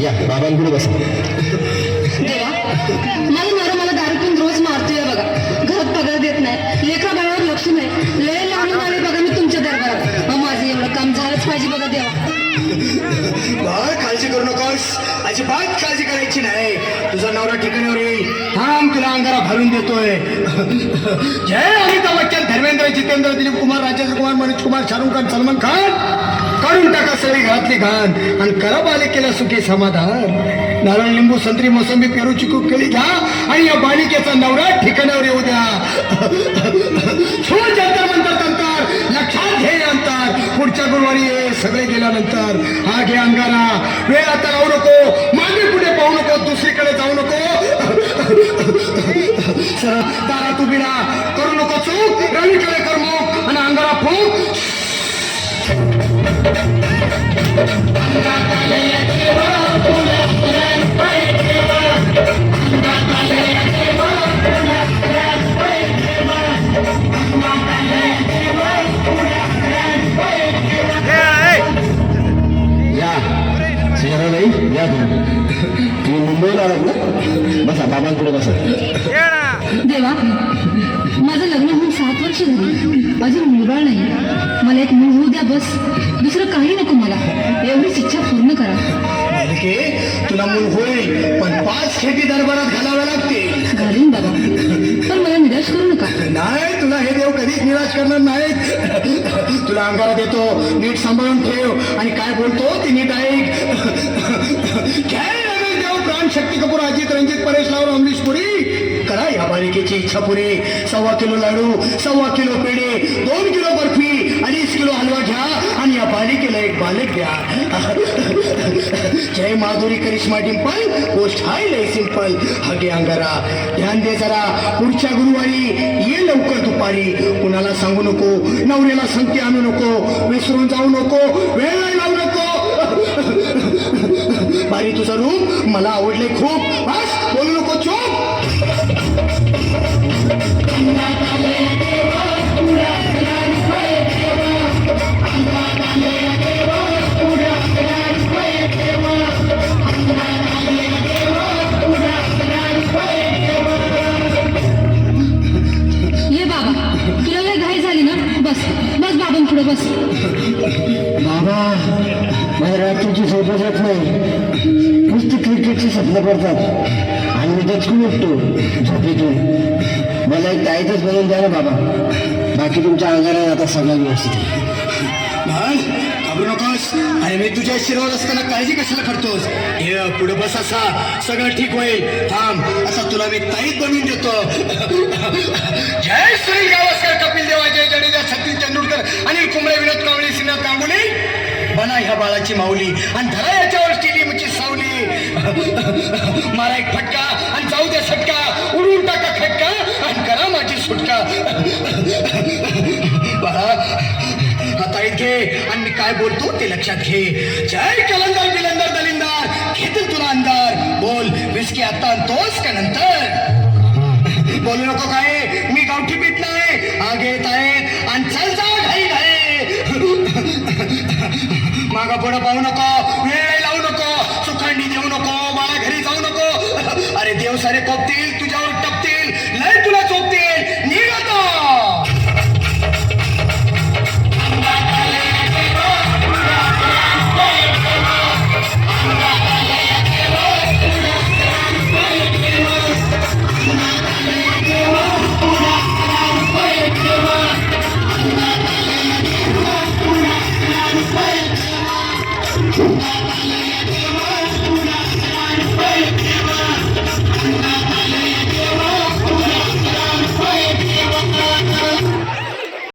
या बाबांकडे बसा. देवा, माझा नवरा मला दारू पिऊन रोज मारतोय बघा. घरात पगार देत नाही, लेकरा बाळावर लक्ष नाही. लय लावून आले बघा मी तुमच्या दरबारात. माझं एवढं काम झालंच पाहिजे बघा देवा. बाळ काळजी करू नकोस, अजिबात काळजी करायची नाही. तुझा नवरा ठिकाणावर येईल. थांब, तुला अंगारा घालून देतोय. जय अमिताभ बच्चन, धर्मेंद्र, जितेंद्र, दिलीप कुमार, राजेंद्र कुमार, मनोज कुमार, शाहरुख खान, सलमान खान. काढून टाका सगळी घरातली घाण आणि करा बालिकेला सुखी समाधान. नारळ, लिंबू, संत्री, मोसंबी, पेरू, चिकू, केळी घ्या आणि या बालिकेचा नवरा ठिकाणावर येऊ द्या. शोध जंतर मंतर तंतर, लक्षात घे अंतर. पुढच्या गुरुवारी ये, सगळे गेल्यानंतर. हा घे अंगारा, वेळ आता राहू नको, मागे पुढे पाहू नको, दुसरीकडे जाऊ नको. तारा तू बिना करू नको चूक, रवीकडे कर मुख आणि अंगारा फूक. या सिंहराबाई, या तुम्ही मुंबईला आलात ना? बसा बाबांकडे बसा. देवा, माझं लग्न होऊन 7 वर्ष झाली, अजून मुलबाळ नाही. मला एक मूल होऊ द्या बस, दुसरं काही नको मला. एवढीच इच्छा पूर्ण करा. बालिके, तुला मूल होईल, पण 5 खेटी दरबारात घालाव्या लागतील. घालीन बाबा, पण मला निराश करू नका. नाही, तुला हे देव कधीच निराश करणार नाहीत. तुला अंगारा देतो, नीट सांभाळून ठेव आणि काय बोलतो ते नीट ऐक. जय रमेश देव, प्राण, शक्ती कपूर, अजित, रंजित, परेश राव, अमरीश पुरी. करा या बालिकेची इच्छा पुरी. 1.25 किलो लाडू, 1.25 किलो पेढे, 2 किलो बर्फी, 2.5 किलो हलवा घ्या आणि या बालिकेला एक बालक द्या. जय माधुरी, करिश्मा, डिंपल, पोस्ट हाय लय सिंपल. हगे अंगारा, ध्यान दे जरा. पुढच्या गुरुवारी ये लवकर दुपारी. कुणाला सांगू नको, नवऱ्याला संगती आणू नको, विसरून जाऊ नको, वेळ नाही लावू नको. बारी, तुझा रूप मला आवडले खूप. बस, बोलू नको, चूप. ये बाबा, तुला लय घाई झाली ना? बस बस बाबांपुढे बस. बाबा, मला रात्रीची झोपच येत नाही. नुसती क्रिकेटची स्वप्न पडतात आणि मी दचकून उठतो झोपेतून. मला एक ताईतच बनवून द्या ना बाबा. बाकी तुमच्या अंगारा आता सगळं व्यवस्थित आहे. घाबरू नकोस. अरे मी तुझ्या शिरवत असताना काळजी कशाला करतोस? हे पुढे बस, असा सगळं ठीक होईल. थांब, आता तुला मी ताईत बनवून देतो. जय सुनील गावस्कर, कपिल देव, अजय जडेजा, सचिन तेंडुलकर, अनिल कुंबळे, विनोद कांबळे, श्रीनाथ गांगुली. बना ह्या बाळाची माऊली आणि धरा याच्यावर स्टेडियमची सावली. मारा एक फटका आणि जाऊ दे सटका, उडून टाका खटका आणि करा माझी सुटका. बाळा, आता घे आणि मी काय बोलतो ते लक्षात घे. जय कलंदर, बिलंदर, दलिंदर, घेतील तुला अंदर. बोल, विस्की आता आणतोस का नंतर? बोलू नको काय, मी गावठी पीत नाही. आगे येत आहेत आणि चल जा घाई घाई. मागा पुढं पाहू नको,